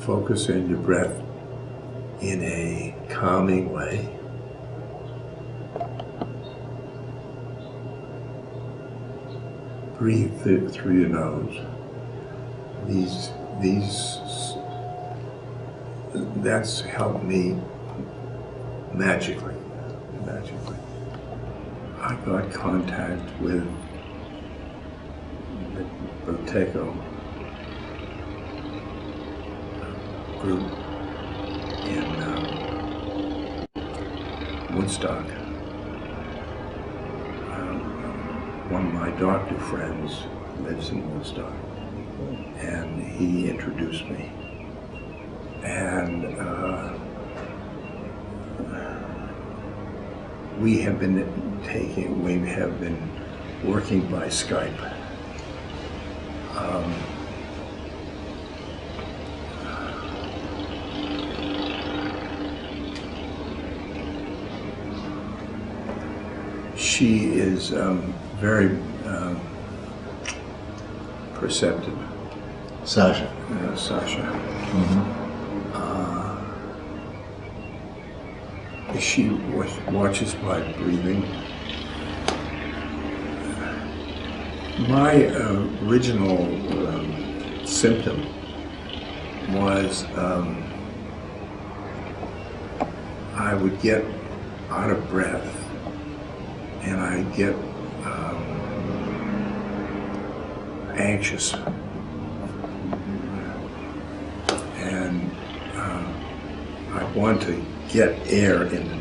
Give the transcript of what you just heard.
focus in your breath in a calming way. Breathe through your nose. That's helped me magically. I got contact with the Buteyko group in Woodstock. One of my doctor friends lives in Woodstock, and he introduced me. And we have been working by Skype. She is very perceptive. Sasha. Sasha. Mm-hmm. She watches my breathing. My original symptom was I would get out of breath and I'd get anxious. And I want to get air in the